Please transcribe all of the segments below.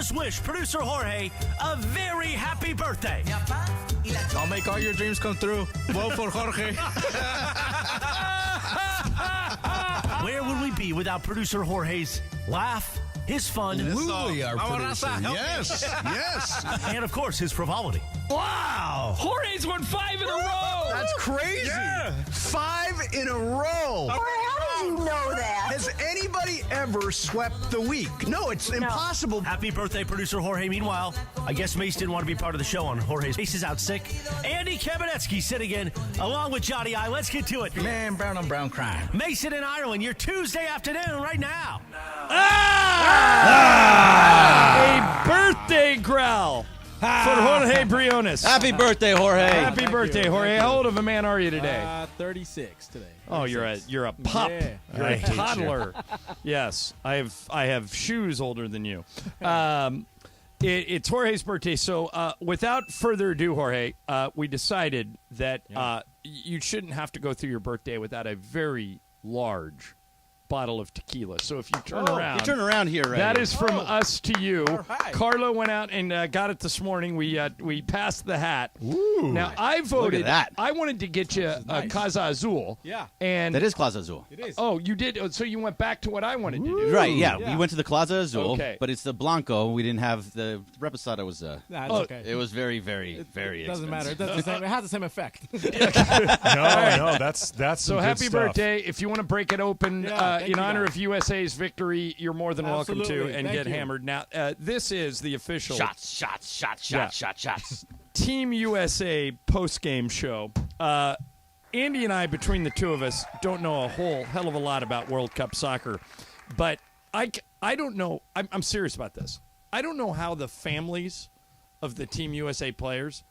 us wish producer Jorge a very happy birthday. I'll make all your dreams come true. Vote for Jorge. Where would we be without producer Jorge's laugh, his fun, Absolutely, our producer. Yes, yes. and of course his frivolity? Wow. Jorge's won 5 in a row. That's crazy. Yeah. 5 in a row. How did you know that? Has anybody ever swept the week? No, it's impossible. Happy birthday, producer Jorge. Meanwhile, I guess Mace didn't want to be part of the show on Jorge's. Mace is out sick. Andy Kamenetsky sitting in, along with Johnny I. Let's get to it. Man, brown on brown crime. Mason in Ireland, your Tuesday afternoon right now. A birthday growl for Jorge Briones. Happy birthday, Jorge. Happy birthday, Jorge. How old of a man are you today? 36 today. Oh, you're a pup. Yeah. You're a toddler. Yes, I have shoes older than you. It's Jorge's birthday, so without further ado, Jorge, we decided that you shouldn't have to go through your birthday without a very large bottle of tequila. So if you turn around. You turn around here, right? That is from us to you. All right. Carlo went out and got it this morning. We passed the hat. Ooh. Now, I voted. Look at that. I wanted to get you a Casa Azul. Yeah. And That is Plaza Azul. It is. Oh, you did? So you went back to what I wanted to do. Right, yeah. Yeah. We went to the Plaza Azul, Okay. but it's the Blanco. We didn't have the Reposado was Nah, it's Oh, okay. it was very, very, very It doesn't matter. expensive. It has the same effect. No, that's So some good happy stuff. birthday. If you want to break it open Yeah, thank in you, honor guys. of USA's victory, you're more than welcome to Absolutely. and Thank get you. hammered. Now, this is the official Shots. Yeah. Shots. Team USA post-game show. Andy and I, between the two of us, don't know a whole hell of a lot about World Cup soccer. But I don't know. I'm serious about this. I don't know how the families of the Team USA players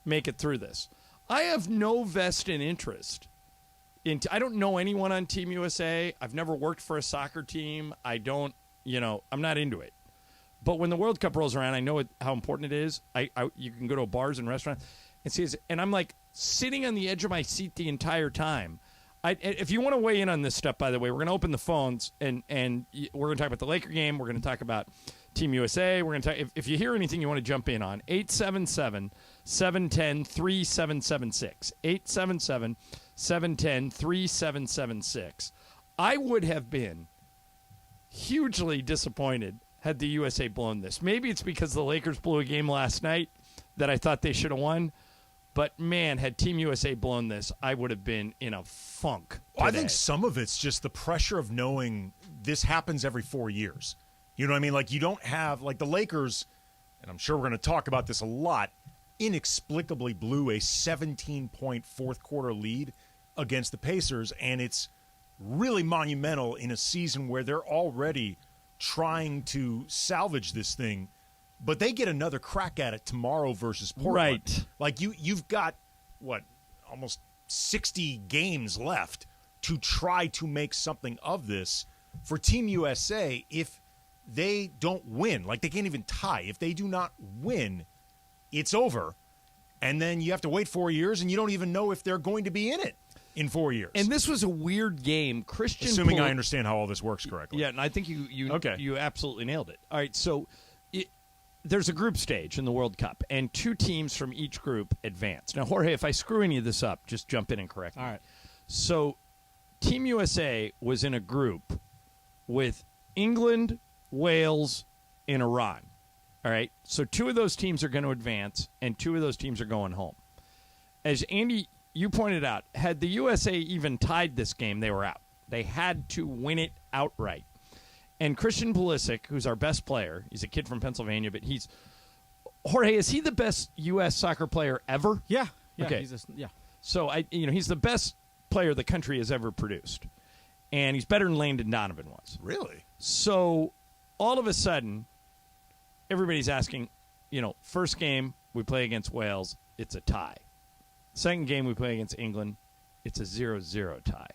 make it through this. I have no vested interest. I don't know anyone on Team USA. I've never worked for a soccer team. I'm not into it. But when the World Cup rolls around, I know how important it is. You can go to bars and restaurants and see it, and I'm like sitting on the edge of my seat the entire time. If you want to weigh in on this stuff, by the way, we're going to open the phones and we're going to talk about the Laker game. We're going to talk about Team USA. We're going to talk. If you hear anything you want to jump in on, 877-710-3776. 877-710-3776. I would have been hugely disappointed had the USA blown this. Maybe it's because the Lakers blew a game last night that I thought they should have won. But, man, had Team USA blown this, I would have been in a funk today. I think some of it's just the pressure of knowing this happens every 4 years. You know what I mean? Like, you don't have, like, the Lakers, and I'm sure we're going to talk about this a lot, inexplicably blew a 17-point fourth-quarter lead against the Pacers, and it's really monumental in a season where they're already trying to salvage this thing. But they get another crack at it tomorrow versus Portland. Right. Like, you've got, almost 60 games left to try to make something of this. For Team USA, if they don't win, like they can't even tie. If they do not win, it's over. And then you have to wait 4 years, and you don't even know if they're going to be in it in 4 years. And this was a weird game. Assuming I understand how all this works correctly. Yeah, and I think you Okay. absolutely nailed it. All right, so there's a group stage in the World Cup, and 2 teams from each group advance. Now, Jorge, if I screw any of this up, just jump in and correct me. All right. So Team USA was in a group with England, Wales, and Iran. All right, so 2 of those teams are going to advance, and 2 of those teams are going home. As Andy, you pointed out, had the USA even tied this game, they were out. They had to win it outright. And Christian Pulisic, who's our best player, he's a kid from Pennsylvania, but Jorge, is he the best U.S. soccer player ever? Yeah. Okay. Yeah. So he's the best player the country has ever produced, and he's better than Landon Donovan was. Really? So all of a sudden, everybody's asking, first game we play against Wales, it's a tie. Second game we play against England, it's a 0-0 tie.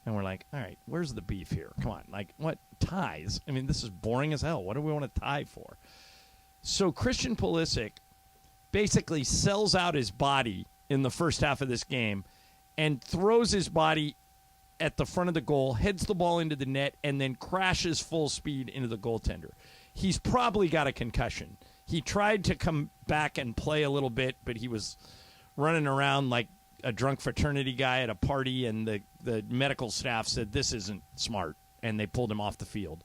And we're like, all right, where's the beef here? Come on, like, what ties? I mean, this is boring as hell. What do we want to tie for? So Christian Pulisic basically sells out his body in the first half of this game and throws his body at the front of the goal, heads the ball into the net, and then crashes full speed into the goaltender. he's probably got a concussion. He tried to come back and play a little bit, but he was running around like a drunk fraternity guy at a party, and the medical staff said this isn't smart, and they pulled him off the field.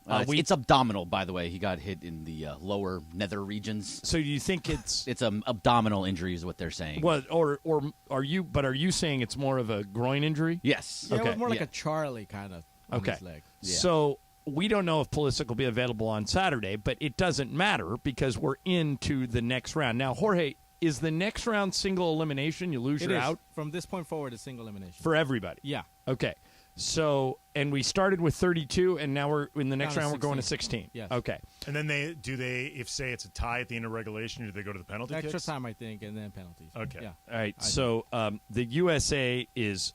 It's abdominal, by the way. He got hit in the lower nether regions. So do you think it's an abdominal injury is what they're saying. What or are you saying it's more of a groin injury? Yes. Yeah, Okay. it was more like a Charlie kind of on his leg. Yeah. So we don't know if Pulisic will be available on Saturday, but it doesn't matter because we're into the next round. Now, Jorge, is the next round single elimination? You lose, It you're is. out? From this point forward, it's single elimination. For everybody? Yeah. Okay. So, and we started with 32, and now we're in the next Down to round. We're going to 16. 16. Yes. Okay. And then if say it's a tie at the end of regulation, do they go to the penalty Extra kicks? time, I think, and then penalties. Okay. Yeah. All right. So the USA is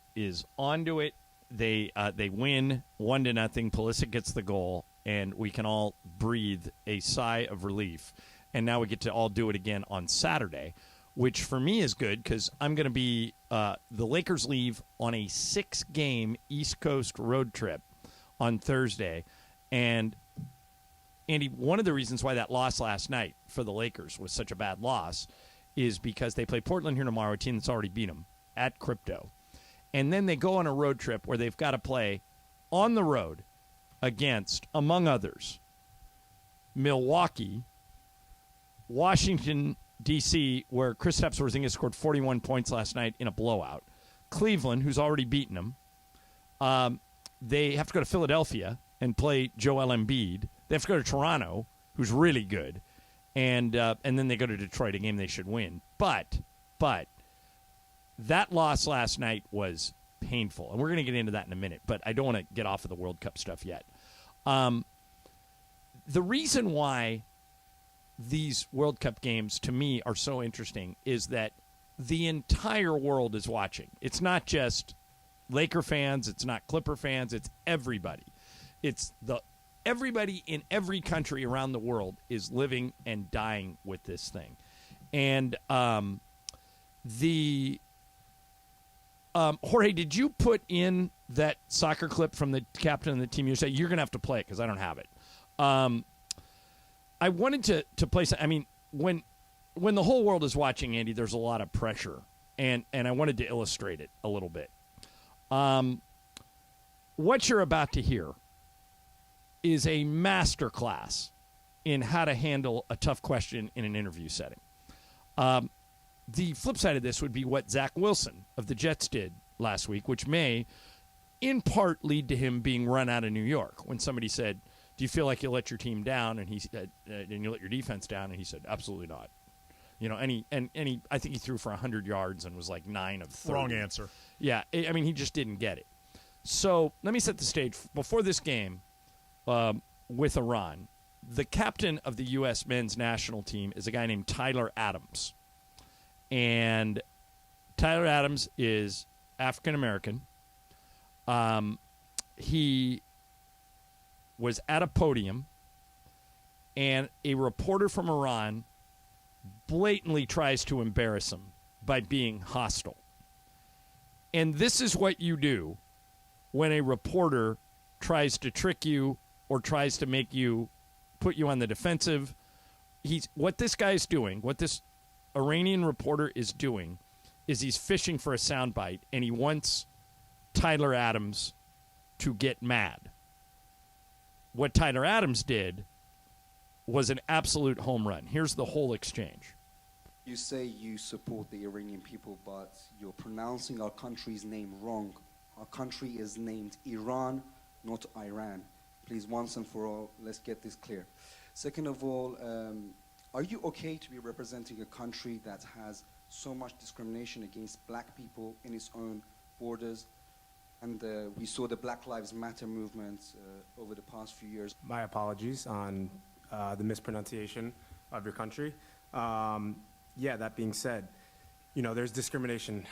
onto it. They win 1-0. Pulisic gets the goal, and we can all breathe a sigh of relief. And now we get to all do it again on Saturday, which for me is good because I'm going to be the Lakers leave on a 6-game East Coast road trip on Thursday. And, Andy, one of the reasons why that loss last night for the Lakers was such a bad loss is because they play Portland here tomorrow, a team that's already beat them at Crypto. And then they go on a road trip where they've got to play on the road against, among others, Milwaukee, Washington, D.C., where Kristaps Porzingis scored 41 points last night in a blowout. Cleveland, who's already beaten them. They have to go to Philadelphia and play Joel Embiid. They have to go to Toronto, who's really good. And then they go to Detroit, a game they should win. But that loss last night was painful. And we're going to get into that in a minute, but I don't want to get off of the World Cup stuff yet. The reason why these World Cup games, to me, are so interesting is that the entire world is watching. It's not just Laker fans. It's not Clipper fans. It's everybody. It's everybody in every country around the world is living and dying with this thing. And Jorge, did you put in that soccer clip from the captain of the Team USA? You're going to have to play it because I don't have it. I wanted to play some. I mean, when the whole world is watching, Andy, there's a lot of pressure, and I wanted to illustrate it a little bit. What you're about to hear is a masterclass in how to handle a tough question in an interview setting. The flip side of this would be what Zach Wilson of the Jets did last week, which may, in part, lead to him being run out of New York when somebody said, do you feel like you let your team down? And he said, and you let your defense down? And he said, absolutely not. You know, and he, I think he threw for 100 yards and was like 9 of 30. Wrong answer. Yeah, I mean, he just didn't get it. So let me set the stage. Before this game with Iran, the captain of the U.S. men's national team is a guy named Tyler Adams. And Tyler Adams is African-American. He was at a podium, and a reporter from Iran blatantly tries to embarrass him by being hostile. And this is what you do when a reporter tries to trick you or tries to make you put you on the defensive. What this guy's doing, what this Iranian reporter is doing, is he's fishing for a soundbite, and he wants Tyler Adams to get mad. What Tyler Adams did was an absolute home run. Here's the whole exchange. You say you support the Iranian people, but you're pronouncing our country's name wrong. Our country is named Iran, not Iran. Please, once and for all, let's get this clear. Second of all, are you okay to be representing a country that has so much discrimination against black people in its own borders? And we saw the Black Lives Matter movement over the past few years. My apologies on the mispronunciation of your country. Yeah, that being said, you know, there's discrimination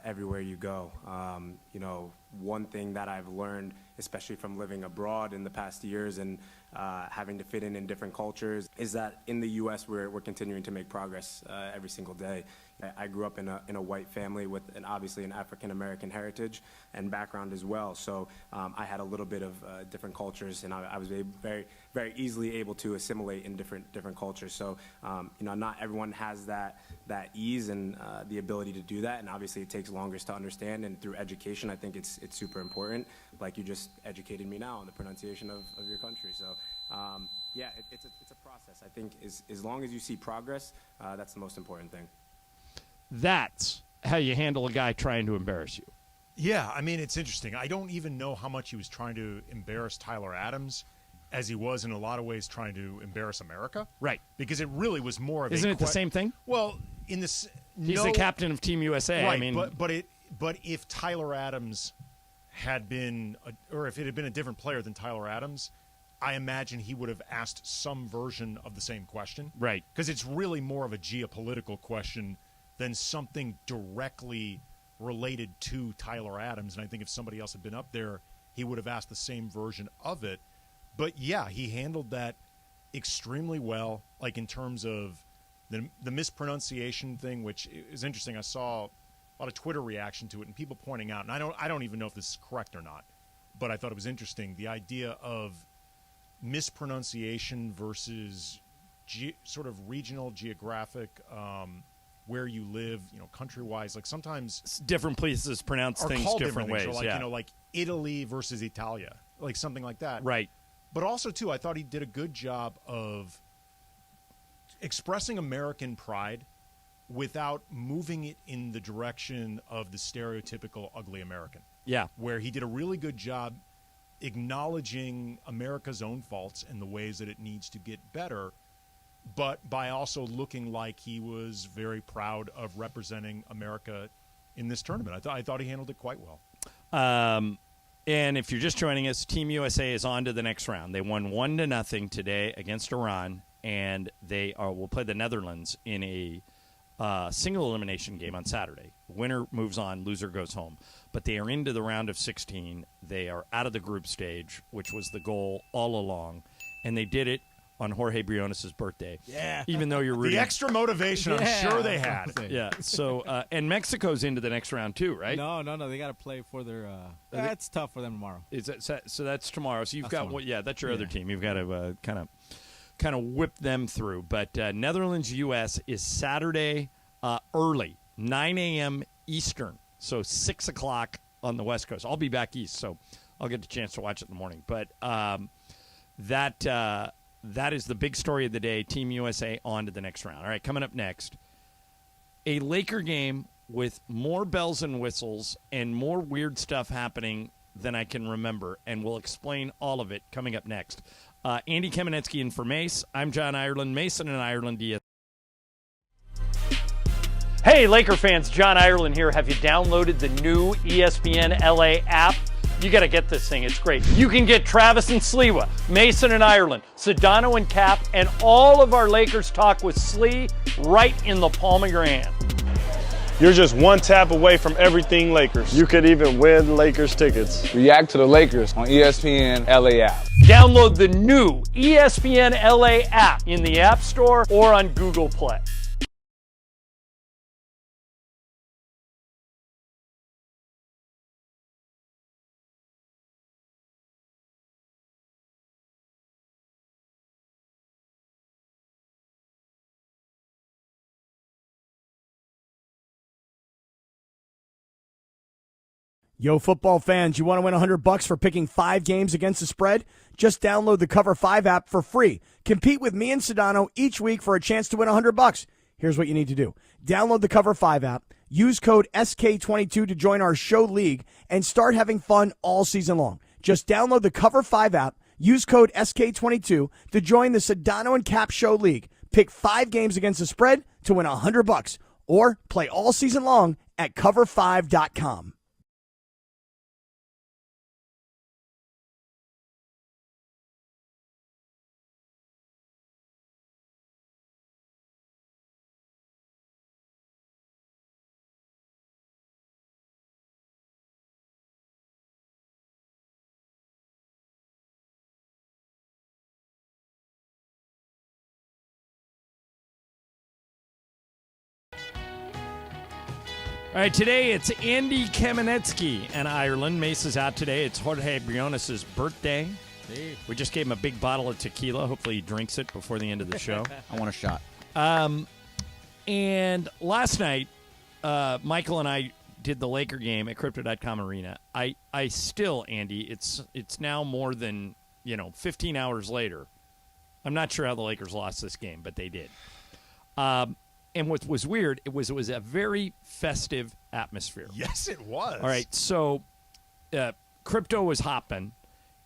everywhere you go. You know, one thing that I've learned, especially from living abroad in the past years and having to fit in different cultures, is that in the U.S. we're continuing to make progress every single day. I grew up in a white family with obviously an African-American heritage and background as well. So I had a little bit of different cultures, and I was very, very easily able to assimilate in different cultures. So not everyone has that ease and the ability to do that, and obviously it takes longer to understand. And through education, I think it's super important. Like you just educated me now on the pronunciation of your country. So it's a process. I think as long as you see progress, that's the most important thing. That's how you handle a guy trying to embarrass you. Yeah, I mean, it's interesting. I don't even know how much he was trying to embarrass Tyler Adams as he was in a lot of ways trying to embarrass America. Right. Because it really was more of Isn't it the same thing? Well, in this... He's the captain of Team USA. Right, I mean, but if Tyler Adams had been, or if it had been a different player than Tyler Adams, I imagine he would have asked some version of the same question. Right. Because it's really more of a geopolitical question than something directly related to Tyler Adams. And I think if somebody else had been up there, he would have asked the same version of it. But, yeah, he handled that extremely well, like in terms of the mispronunciation thing, which is interesting. I saw a lot of Twitter reaction to it and people pointing out, and I don't even know if this is correct or not, but I thought it was interesting, the idea of mispronunciation versus sort of regional, geographic, where you live, country-wise. Like sometimes different places pronounce things different ways. Or like Italy versus Italia, like something like that. Right. But also, too, I thought he did a good job of expressing American pride without moving it in the direction of the stereotypical ugly American. Yeah. Where he did a really good job acknowledging America's own faults and the ways that it needs to get better, but by also looking like he was very proud of representing America in this tournament. I thought he handled it quite well. And if you're just joining us, Team USA is on to the next round. They won 1-0 today against Iran, and they will play the Netherlands in a single elimination game on Saturday. Winner moves on, loser goes home. But they are into the round of 16. They are out of the group stage, which was the goal all along, and they did it on Jorge Briones' birthday. Yeah. Even though you're rooting. The extra motivation, I'm sure they had. Yeah. So, and Mexico's into the next round too, right? No. They got to play for their. That's tough for them tomorrow. Is that, so that's tomorrow. So you've got tomorrow. Yeah, that's your other team. You've got to kind of whip them through. But Netherlands U.S. is Saturday early, 9 a.m. Eastern. So 6 o'clock on the West Coast. I'll be back east, so I'll get the chance to watch it in the morning. But that is the big story of the day. Team USA on to the next round. All right, coming up next, a Laker game with more bells and whistles and more weird stuff happening than I can remember, and we'll explain all of it coming up next. Andy Kamenetsky in for Mace. I'm John Ireland. Mason and Ireland ESPN. Hey, Laker fans, John Ireland here. Have you downloaded the new ESPNLA app? You got to get this thing. It's great. You can get Travis and Sliwa, Mason and Ireland, Sedano and Cap, and all of our Lakers talk with Slee right in the palm of your hand. You're just one tap away from everything Lakers. You could even win Lakers tickets. React to the Lakers on ESPNLA app. Download the new ESPNLA app in the App Store or on Google Play. Yo, football fans, you want to win $100 for picking 5 games against the spread? Just download the Cover 5 app for free. Compete with me and Sedano each week for a chance to win $100. Here's what you need to do. Download the Cover 5 app, use code SK22 to join our show league, and start having fun all season long. Just download the Cover 5 app, use code SK22 to join the Sedano and Cap Show League. Pick 5 games against the spread to win $100, or play all season long at cover5.com. All right, today it's Andy Kamenetsky in Ireland. Mace's out today. It's Jorge Briones' birthday. Hey. We just gave him a big bottle of tequila. Hopefully he drinks it before the end of the show. I want a shot. And last night, Michael and I did the Laker game at Crypto.com Arena. I still, Andy, it's now more than 15 hours later. I'm not sure how the Lakers lost this game, but they did. And what was weird, it was a very festive atmosphere. Yes, it was. All right, so crypto was hopping,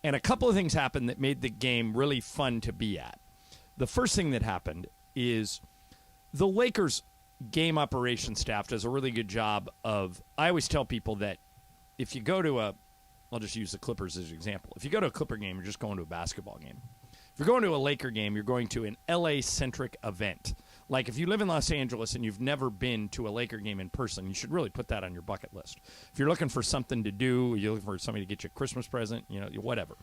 and a couple of things happened that made the game really fun to be at. The first thing that happened is the Lakers game operations staff does a really good job of, I always tell people that if you go to I'll just use the Clippers as an example. If you go to a Clipper game, you're just going to a basketball game. If you're going to a Laker game, you're going to an LA-centric event. Like if you live in Los Angeles and you've never been to a Laker game in person, you should really put that on your bucket list. If you're looking for something to do, you're looking for somebody to get you a Christmas present, whatever.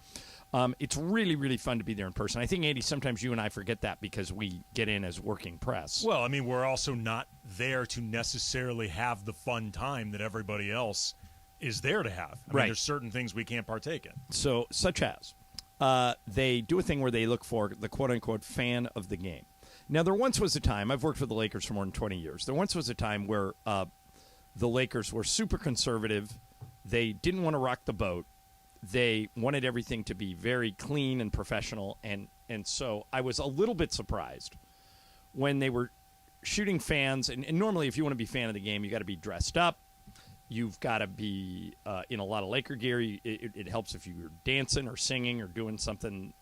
It's really, really fun to be there in person. I think, Andy, sometimes you and I forget that because we get in as working press. Well, I mean, we're also not there to necessarily have the fun time that everybody else is there to have. I mean, there's certain things we can't partake in. So, such as, they do a thing where they look for the quote-unquote fan of the game. Now, there once was a time, I've worked for the Lakers for more than 20 years, there once was a time where the Lakers were super conservative. They didn't want to rock the boat. They wanted everything to be very clean and professional, and so I was a little bit surprised when they were shooting fans. And normally, if you want to be a fan of the game, you got to be dressed up. You've got to be in a lot of Laker gear. It helps if you're dancing or singing or doing something.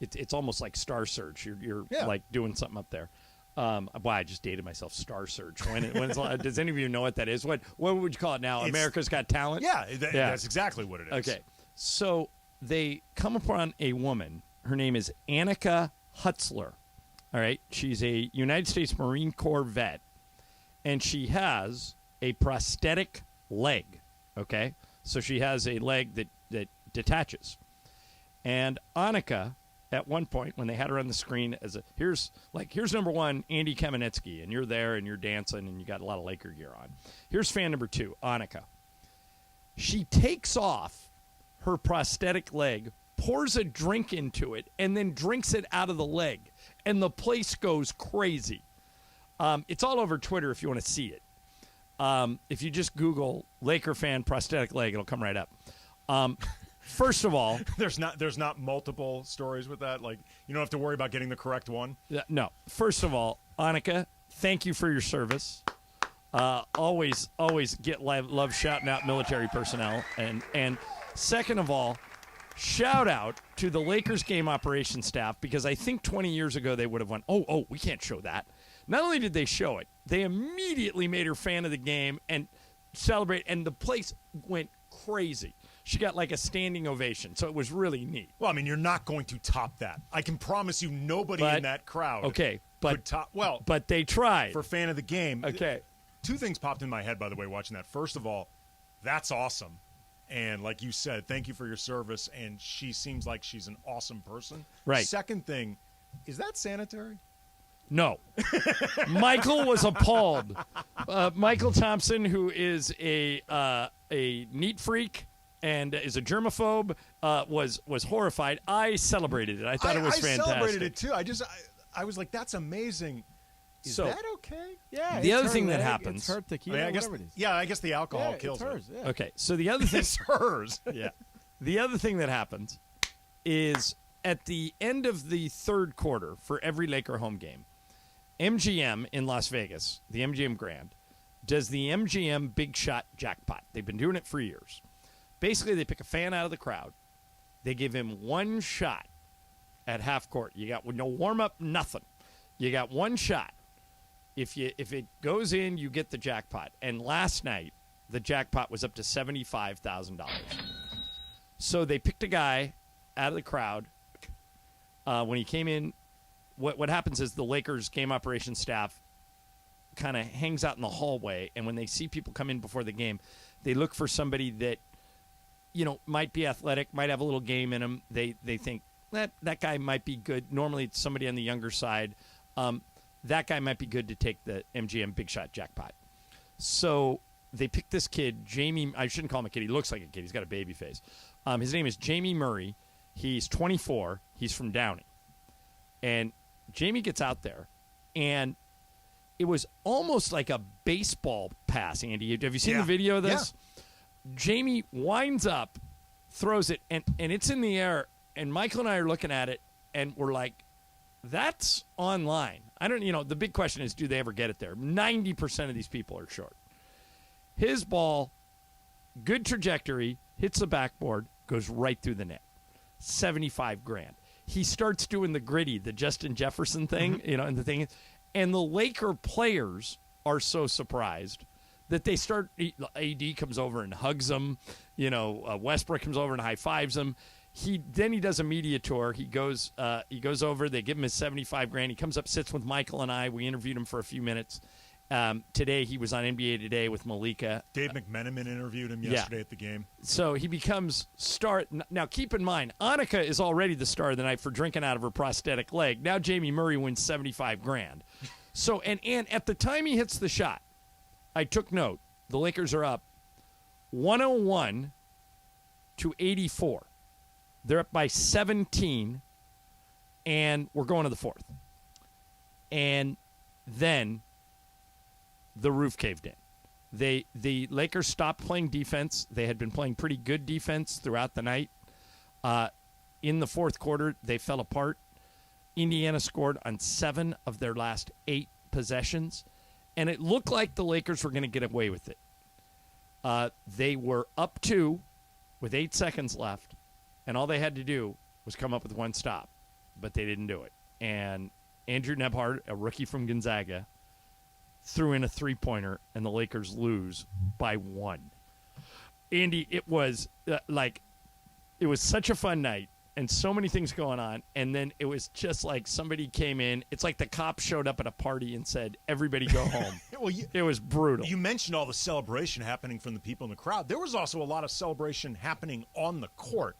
It's almost like Star Search. You're like doing something up there. I just dated myself. Star Search. Does any of you know what that is? What would you call it now? America's Got Talent? Yeah, that's exactly what it is. Okay. So they come upon a woman. Her name is Annika Hutzler. All right. She's a United States Marine Corps vet, and she has a prosthetic leg. Okay. So she has a leg that detaches. And Annika, at one point, when they had her on the screen here's number one, Andy Kamenetsky, and you're there and you're dancing and you got a lot of Laker gear on. Here's fan number two, Annika. She takes off her prosthetic leg, pours a drink into it, and then drinks it out of the leg. And the place goes crazy. It's all over Twitter if you want to see it. If you just Google Laker fan prosthetic leg, it'll come right up. First of all, there's not multiple stories with that. Like, you don't have to worry about getting the correct one. No. First of all, Annika, thank you for your service. Always get love shouting out military personnel. And second of all, shout out to the Lakers game operations staff, because I think 20 years ago they would have went, oh, we can't show that. Not only did they show it, they immediately made her fan of the game and celebrate, and the place went crazy. She got like a standing ovation, so it was really neat. Well, I mean, you're not going to top that. I can promise you nobody in that crowd could top. Well, but they tried. For fan of the game. Okay. Two things popped in my head, by the way, watching that. First of all, that's awesome. And like you said, thank you for your service, and she seems like she's an awesome person. Right. Second thing, is that sanitary? No. Michael was appalled. Michael Thompson, who is a neat freak and is a germaphobe, was horrified. I celebrated it. I thought it was fantastic. I celebrated it too. I was like, that's amazing. Is that okay? Yeah. The other thing that happens. It's her tequila, I guess, whatever it is. Yeah, I guess the alcohol kills hers, her. Yeah. Okay, so the other thing. It's hers. Yeah. The other thing that happens is at the end of the third quarter for every Laker home game, MGM in Las Vegas, the MGM Grand, does the MGM Big Shot Jackpot. They've been doing it for years. Basically, they pick a fan out of the crowd. They give him one shot at half court. You got no warm-up, nothing. You got one shot. If it goes in, you get the jackpot. And last night, the jackpot was up to $75,000. So they picked a guy out of the crowd. When he came in, what happens is the Lakers game operations staff kind of hangs out in the hallway, and when they see people come in before the game, they look for somebody that, might be athletic, might have a little game in him. They think that guy might be good. Normally it's somebody on the younger side. That guy might be good to take the MGM Big Shot Jackpot. So they picked this kid, Jamie. I shouldn't call him a kid. He looks like a kid. He's got a baby face. His name is Jamie Murray. He's 24. He's from Downey. And Jamie gets out there, and it was almost like a baseball pass, Andy. Have you seen the video of this? Yeah. Jamie winds up, throws it, and it's in the air, and Michael and I are looking at it, and we're like, that's online. The big question is, do they ever get it there? 90% of these people are short. His ball, good trajectory, hits the backboard, goes right through the net. $75,000. He starts doing the gritty, the Justin Jefferson thing, and the thing, and the Laker players are so surprised that they start. AD comes over and hugs him. Westbrook comes over and high fives him. He does a media tour. He goes over. They give him his $75,000. He comes up, sits with Michael and I. We interviewed him for a few minutes. Today he was on NBA Today with Malika. Dave McMenamin interviewed him yesterday at the game. So he becomes star. Now keep in mind, Annika is already the star of the night for drinking out of her prosthetic leg. Now Jamie Murray wins $75,000. So and at the time he hits the shot, I took note. The Lakers are up 101 to 84. They're up by 17, and we're going to the fourth. And then the roof caved in. The Lakers stopped playing defense. They had been playing pretty good defense throughout the night. In the fourth quarter, they fell apart. Indiana scored on 7 of their last 8 possessions, and it looked like the Lakers were going to get away with it. They were up 2 with 8 seconds left, and all they had to do was come up with one stop, but they didn't do it. And Andrew Nebhard, a rookie from Gonzaga, threw in a three-pointer, and the Lakers lose by 1. Andy, it was it was such a fun night, and so many things going on, and then it was just like somebody came in. It's like the cops showed up at a party and said, everybody go home. It was brutal. You mentioned all the celebration happening from the people in the crowd. There was also a lot of celebration happening on the court.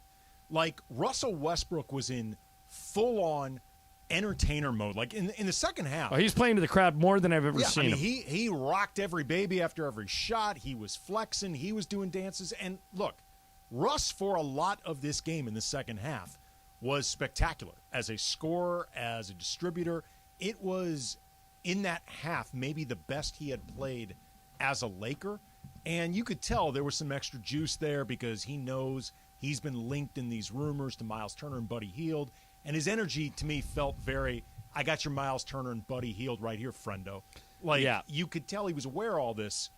Like, Russell Westbrook was in full-on entertainer mode. Like, in the second half. Oh, he's playing to the crowd more than I've ever seen him. He rocked every baby after every shot. He was flexing. He was doing dances. And, look, Russ, for a lot of this game in the second half, was spectacular. As a scorer, as a distributor, it was, in that half, maybe the best he had played as a Laker. And you could tell there was some extra juice there because he knows he's been linked in these rumors to Miles Turner and Buddy Hield. And his energy, to me, felt very, I got your Miles Turner and Buddy Hield right here, friendo. You could tell he was aware of all this,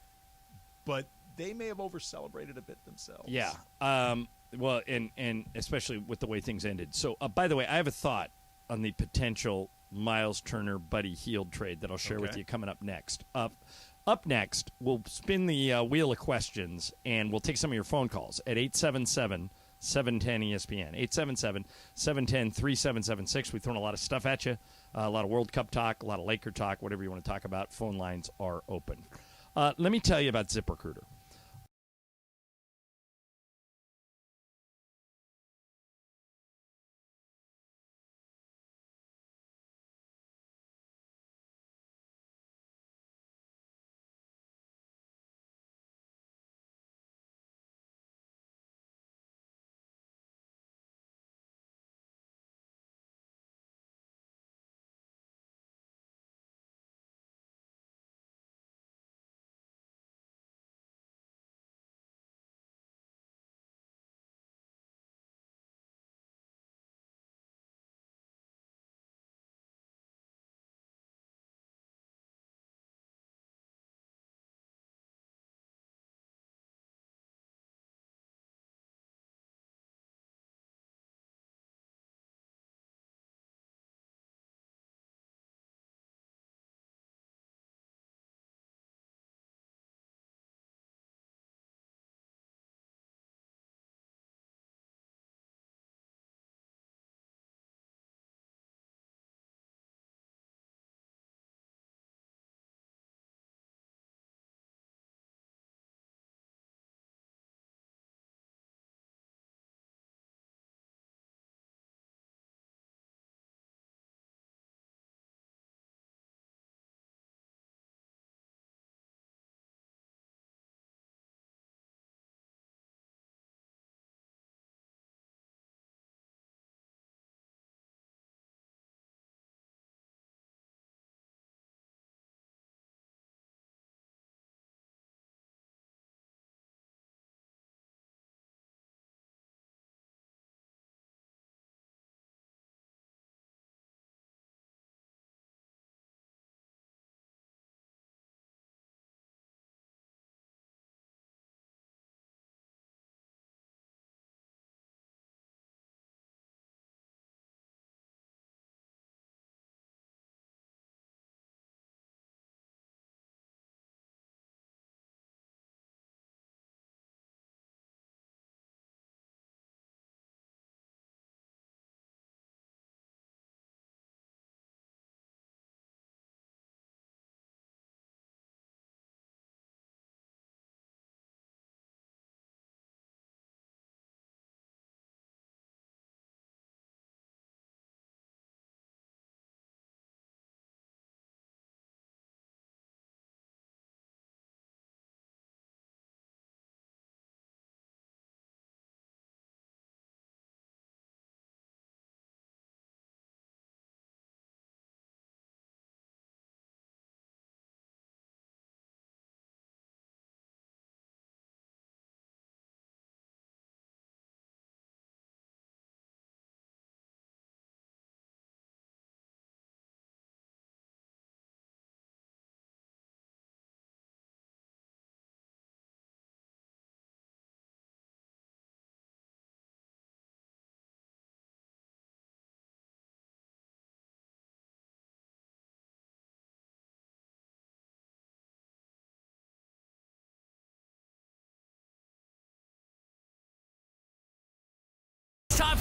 but they may have over-celebrated a bit themselves. Yeah. Well, and especially with the way things ended. So, by the way, I have a thought on the potential Miles Turner Buddy Hield trade that I'll share with you coming up next. Up next, we'll spin the wheel of questions, and we'll take some of your phone calls at 877-710-ESPN, 877-710-3776. We've thrown a lot of stuff at you, a lot of World Cup talk, a lot of Laker talk, whatever you want to talk about. Phone lines are open. Let me tell you about ZipRecruiter.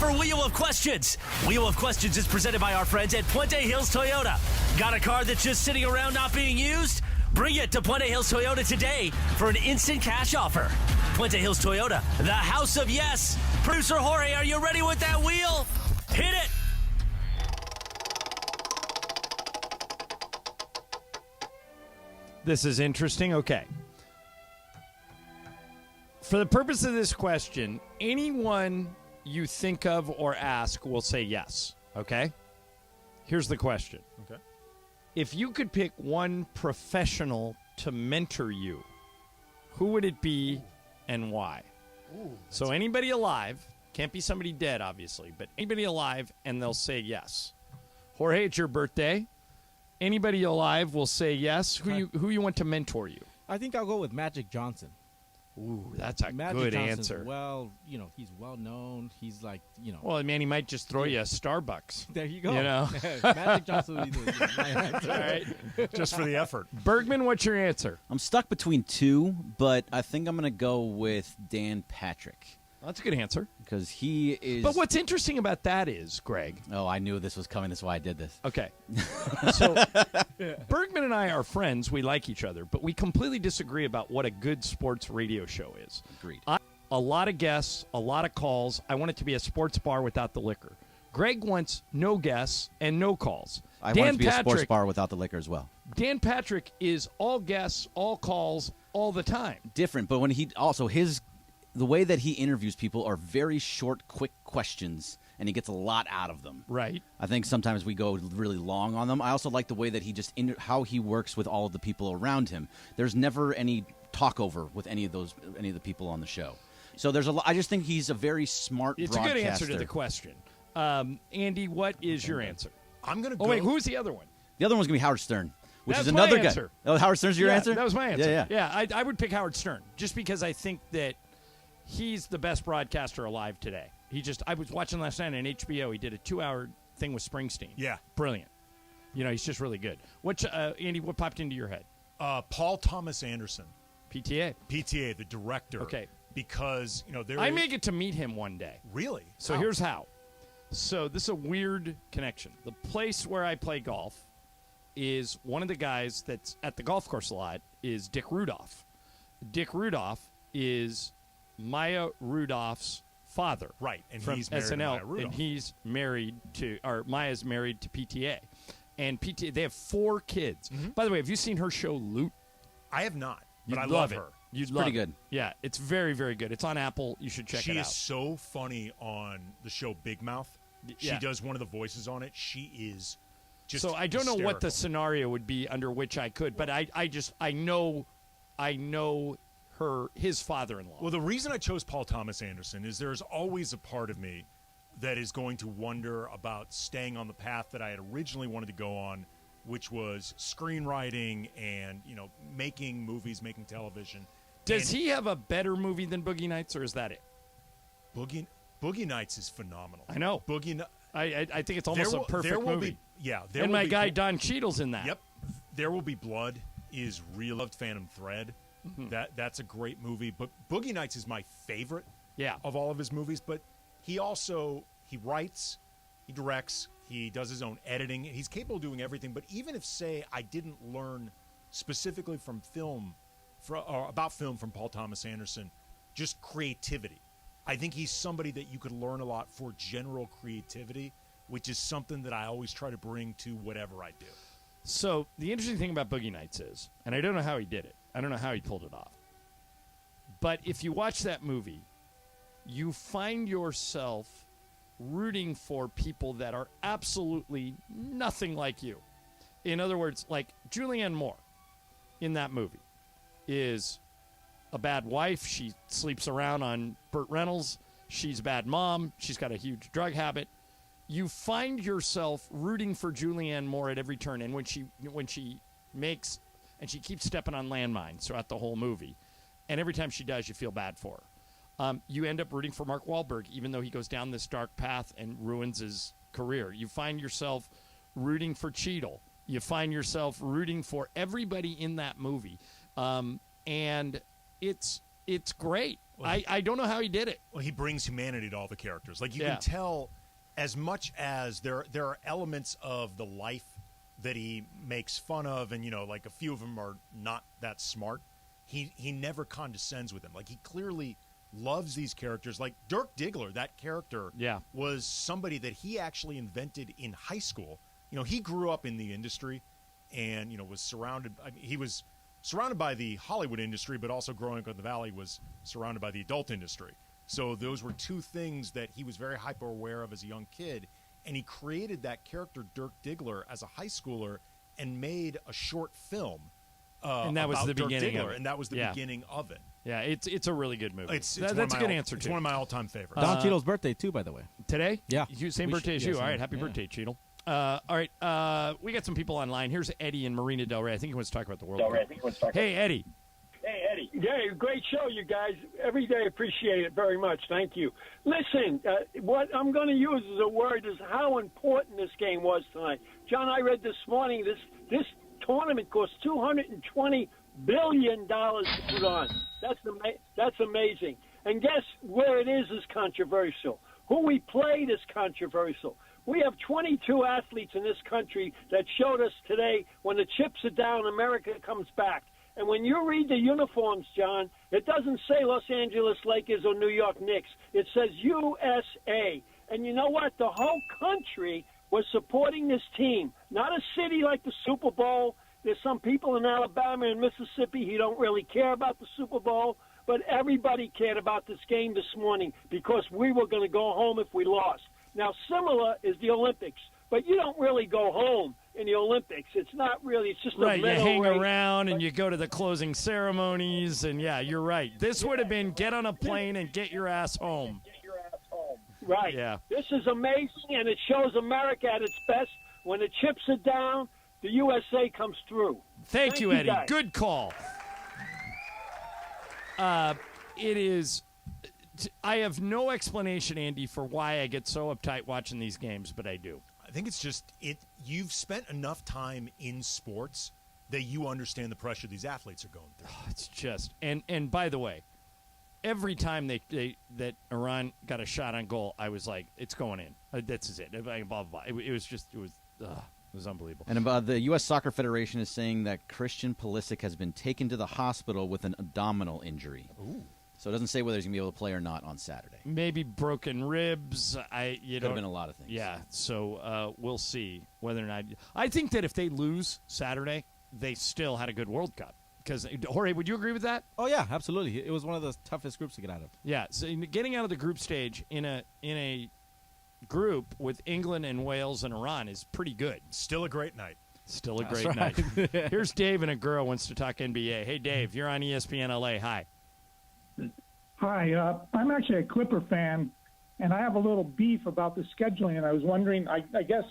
for Wheel of Questions. Wheel of Questions is presented by our friends at Puente Hills Toyota. Got a car that's just sitting around not being used? Bring it to Puente Hills Toyota today for an instant cash offer. Puente Hills Toyota, the house of yes. Producer Jorge, are you ready with that wheel? Hit it! This is interesting. Okay. For the purpose of this question, anyone you think of or ask will say yes. Okay? Here's the question. Okay. If you could pick one professional to mentor you, who would it be and why? So anybody alive, can't be somebody dead, obviously, but anybody alive, and they'll say yes. Jorge, it's your birthday. Anybody alive will say yes. Who you want to mentor you? I think I'll go with Magic Johnson. Ooh, that's a Magic good Johnson's answer. Well, he's well known. He's like, Well, man, he might just throw you a Starbucks. There you go. Magic Johnson would be my answer. All right. Just for the effort. Bergman, what's your answer? I'm stuck between two, but I think I'm going to go with Dan Patrick. That's a good answer. Because he is... But what's interesting about that is, Greg... Oh, I knew this was coming. That's why I did this. Okay. So, Bergman and I are friends. We like each other. But we completely disagree about what a good sports radio show is. Agreed. A lot of guests, a lot of calls. I want it to be a sports bar without the liquor. Greg wants no guests and no calls. I want it to be a sports bar without the liquor as well. Dan Patrick is all guests, all calls, all the time. Different, but when he also the way that he interviews people are very short, quick questions, and he gets a lot out of them. Right. I think sometimes we go really long on them. I also like the way that he how he works with all of the people around him. There's never any talkover with any of the people on the show. So there's I just think he's a very smart It's broadcaster. a good answer to the question. Andy, what is your answer? I'm going to go... Oh, wait, who's the other one? The other one's going to be Howard Stern, which That's is another my answer. guy. Oh, Howard Stern's your answer? That was my answer. Yeah. I would pick Howard Stern just because I think that he's the best broadcaster alive today. I was watching last night on HBO. He did a 2-hour thing with Springsteen. Yeah. Brilliant. He's just really good. Andy, what popped into your head? Paul Thomas Anderson. PTA, the director. Okay. Because, I may get to meet him one day. Really? So here's how. So this is a weird connection. The place where I play golf is one of the guys that's at the golf course a lot is Dick Rudolph. Dick Rudolph is Maya Rudolph's father. Right. And from he's married to SNL. Maya Rudolph. And he's married to, or Maya's married to PTA. And PTA, they have 4 kids. Mm-hmm. By the way, have you seen her show Loot? I have not, but You'd I love love her. You'd It's love pretty it. good. Yeah, it's very, very good. It's on Apple. You should check She it out. is so funny on the show Big Mouth. Yeah. She does one of the voices on it. She is just So I don't know what the hysterical. scenario would be under which I could, but I know his father-in-law. Well, the reason I chose Paul Thomas Anderson is there's always a part of me that is going to wonder about staying on the path that I had originally wanted to go on, which was screenwriting and, making movies, making television. Does he have a better movie than Boogie Nights, or is that it? Boogie Nights is phenomenal. I know. I think it's almost a perfect movie. And my guy Don Cheadle's in that. Yep. There Will Be Blood is real. Loved Phantom Thread. Mm-hmm. That's a great movie. But Boogie Nights is my favorite Yeah. of all of his movies. But he writes, he directs, he does his own editing. He's capable of doing everything. But even if, say, I didn't learn specifically from film, or about film from Paul Thomas Anderson, just creativity. I think he's somebody that you could learn a lot for general creativity, which is something that I always try to bring to whatever I do. So the interesting thing about Boogie Nights is, and I don't know how he did it. I don't know how he pulled it off. But if you watch that movie, you find yourself rooting for people that are absolutely nothing like you. In other words, like Julianne Moore in that movie is a bad wife. She sleeps around on Burt Reynolds. She's a bad mom. She's got a huge drug habit. You find yourself rooting for Julianne Moore at every turn. And when she makes, and she keeps stepping on landmines throughout the whole movie, and every time she does, you feel bad for her. You end up rooting for Mark Wahlberg, even though he goes down this dark path and ruins his career. You find yourself rooting for Cheadle. You find yourself rooting for everybody in that movie. And it's it's great. I don't know how he did it. Well, he brings humanity to all the characters. Like, you Yeah. can tell, as much as there are elements of the life that he makes fun of, and, like, a few of them are not that smart, he never condescends with them. Like, he clearly loves these characters. Like, Dirk Diggler, that character, was somebody that he actually invented in high school. He grew up in the industry and, was surrounded. He was surrounded by the Hollywood industry, but also growing up in the Valley was surrounded by the adult industry. So those were two things that he was very hyper aware of as a young kid. And he created that character, Dirk Diggler, as a high schooler and made a short film. And that was about the Dirk beginning Diggler, of it. and that was the Yeah. beginning of it. Yeah, it's a really good movie. It's that's one of a my good all- answer, It's too. one of my all-time favorites. Don Cheadle's birthday, too, by the way. Today? Yeah. Same We birthday as should- you. yes, All right, happy yeah. birthday, Cheadle. All right, we got some people online. Here's Eddie in Marina Del Rey. I think he wants to talk about the World Cup. Hey, Eddie. Hey, Eddie. Yeah, great show, you guys. Every day appreciate it very much. Thank you. Listen, what I'm going to use as a word is how important this game was tonight. John, I read this morning this tournament cost $220 billion to put on. That's amazing. And guess where it is controversial. Who we played is controversial. We have 22 athletes in this country that showed us today when the chips are down, America comes back. And when you read the uniforms, John, it doesn't say Los Angeles Lakers or New York Knicks. It says USA. And you know what? The whole country was supporting this team. Not a city like the Super Bowl. There's some people in Alabama and Mississippi who don't really care about the Super Bowl. But everybody cared about this game this morning because we were going to go home if we lost. Now, similar is the Olympics. But you don't really go home in the Olympics. It's not really. It's just Right, a you medal hang race. around and you go to the closing ceremonies, and yeah, you're right. This would have been get on a plane and get your ass home. Right. Yeah. This is amazing, and it shows America at its best. When the chips are down, the USA comes through. Thank you, Eddie. guys. Good call. It is. I have no explanation, Andy, for why I get so uptight watching these games, but I do. I think it's just you've spent enough time in sports that you understand the pressure these athletes are going through. It's just and by the way, every time that Iran got a shot on goal, I was like, it's going in. That's it. Blah, blah, blah. It was unbelievable. And the U.S. Soccer Federation is saying that Christian Pulisic has been taken to the hospital with an abdominal injury. Ooh. So it doesn't say whether he's going to be able to play or not on Saturday. Maybe broken ribs. Could have been a lot of things. Yeah, so we'll see whether or not. I think that if they lose Saturday, they still had a good World Cup. Because Jorge, would you agree with that? Oh yeah, absolutely. It was one of the toughest groups to get out of. Yeah, so getting out of the group stage in a group with England and Wales and Iran is pretty good. Still a great night. Still a That's great right. night. Here's Dave in a girl wants to talk NBA. Hey, Dave, you're on ESPNLA. Hi. Hi, I'm actually a Clipper fan, and I have a little beef about the scheduling, and I was wondering, I guess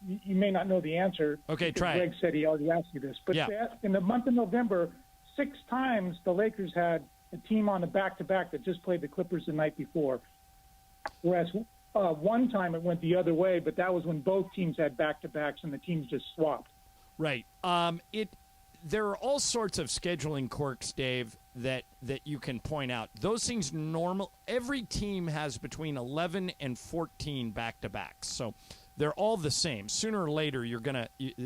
you may not know the answer. Okay, because try it. Greg said he already asked you this. But in the month of November, 6 times the Lakers had a team on a back-to-back that just played the Clippers the night before, whereas one time it went the other way, but that was when both teams had back-to-backs and the teams just swapped. Right. There are all sorts of scheduling quirks, Dave, that you can point out. Those things every team has between 11 and 14 back-to-backs. So they're all the same. Sooner or later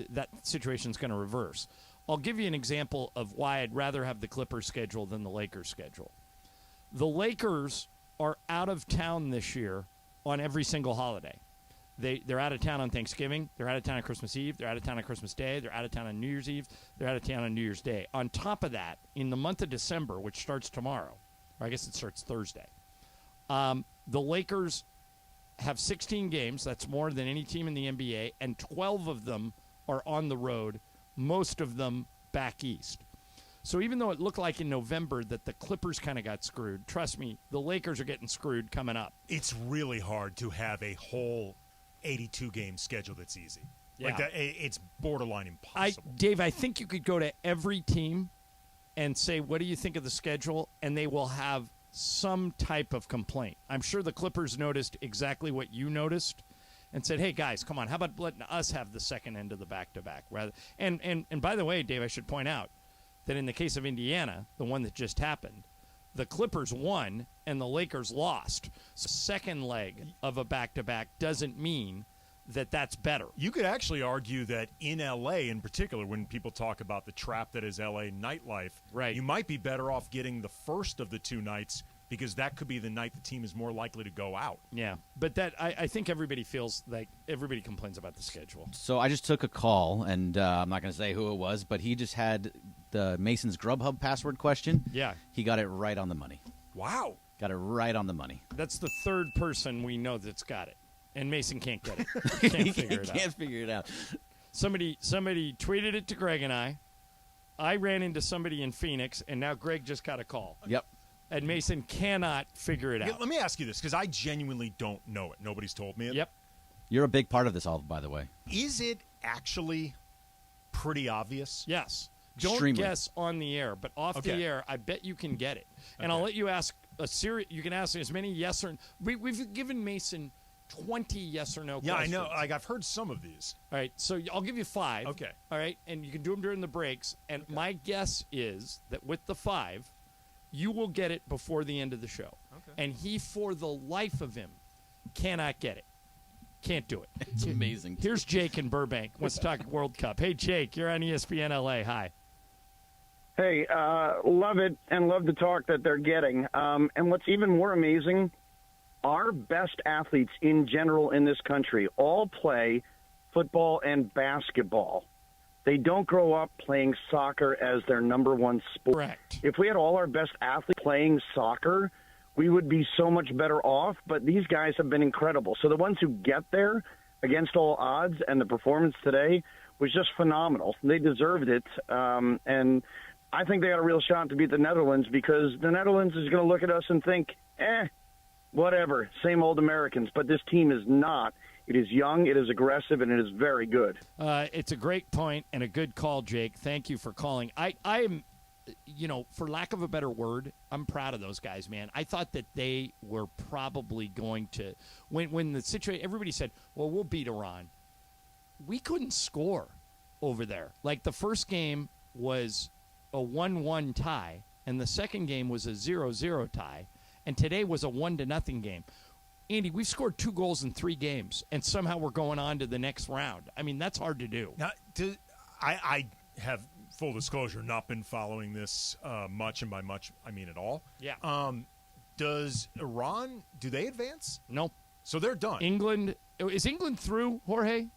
that situation's going to reverse. I'll give you an example of why I'd rather have the Clippers schedule than the Lakers schedule. The Lakers are out of town this year on every single holiday. They're out of town on Thanksgiving. They're out of town on Christmas Eve. They're out of town on Christmas Day. They're out of town on New Year's Eve. They're out of town on New Year's Day. On top of that, in the month of December, which starts tomorrow, or I guess it starts Thursday, the Lakers have 16 games. That's more than any team in the NBA, and 12 of them are on the road, most of them back east. So even though it looked like in November that the Clippers kind of got screwed, trust me, the Lakers are getting screwed coming up. It's really hard to have a whole 82-game schedule that's easy. Yeah. Like that, it's borderline impossible. Dave, I think you could go to every team and say, what do you think of the schedule? And they will have some type of complaint. I'm sure the Clippers noticed exactly what you noticed and said, hey, guys, come on, how about letting us have the second end of the back-to-back? And by the way, Dave, I should point out that in the case of Indiana, the one that just happened, the Clippers won and the Lakers lost. So second leg of a back-to-back doesn't mean that that's better. You could actually argue that in L.A. in particular, when people talk about the trap that is L.A. nightlife, right, you might be better off getting the first of the two nights because that could be the night the team is more likely to go out. Yeah, but that I think everybody feels like everybody complains about the schedule. So I just took a call, and I'm not going to say who it was, but he just had the Mason's GrubHub password question. Yeah. He got it right on the money. Wow. Got it right on the money. That's the third person we know that's got it. And Mason can't get it. He Figure it out. can't figure it out. Somebody tweeted it to Greg and I. I ran into somebody in Phoenix, and now Greg just got a call. Yep. And Mason cannot figure it out. Let me ask you this, because I genuinely don't know it. Nobody's told me it. Yep. You're a big part of this, all, by the way. Is it actually pretty obvious? Yes. Don't Extremely. guess on the air, but off the air, I bet you can get it. And I'll let you ask a series. You can ask as many yes or we've given Mason 20 yes or no questions. Yeah, I know. Like, I've heard some of these. All right, so I'll give you 5. Okay. All right, and you can do them during the breaks. And my guess is that with the 5, you will get it before the end of the show. Okay. And he, for the life of him, cannot get it. Can't do it. It's amazing. Here's Jake in Burbank. Wants to talk World Cup. Hey, Jake, you're on ESPNLA. Hi. Hey, love it and love the talk that they're getting. And what's even more amazing, our best athletes in general in this country all play football and basketball. They don't grow up playing soccer as their number one sport. Correct. If we had all our best athletes playing soccer, we would be so much better off, but these guys have been incredible. So the ones who get there against all odds, and the performance today was just phenomenal. They deserved it, and I think they got a real shot to beat the Netherlands because the Netherlands is going to look at us and think, whatever, same old Americans. But this team is not. It is young, it is aggressive, and it is very good. It's a great point and a good call, Jake. Thank you for calling. I am, for lack of a better word, I'm proud of those guys, man. I thought that they were probably going to, when the situation, everybody said, well, we'll beat Iran. We couldn't score over there. Like, the first game was a 1-1 tie, and the second game was a 0-0 tie, and today was a 1-0 game. Andy, we've scored 2 goals in 3 games, and somehow we're going on to the next round. I mean, that's hard to do. Now, I have, full disclosure, not been following this much, and by much, I mean at all. Yeah. Does Iran, do they advance? No. So they're done. Is England through, Jorge?